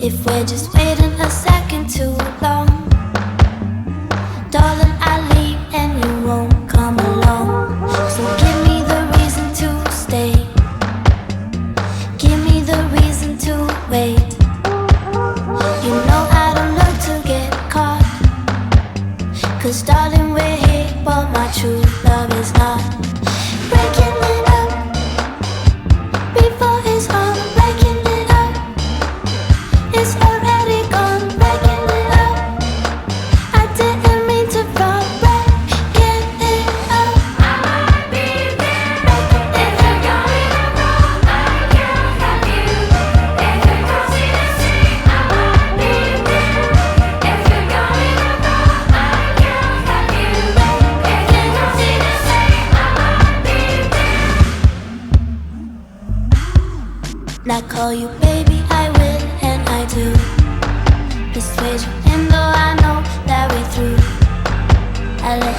If we're just waiting a second too long, darling, I'll leave and you won't come along. So give me the reason to stay, give me the reason to wait. You know I don't look to get caught, 'cause darling, we're here, but my true love is not. Breaking it up before it's all breaking it up. It's already gone, breaking it up. I didn't mean to fall, breaking it up. I might be there if you're going abroad. I can't help you. If you're crossing the sea, I might be there. If you're going abroad, I can't help you. If you're crossing the sea, I might be there. Not call you baby, I will and I do. Persuade you, and though I know that we're through, I let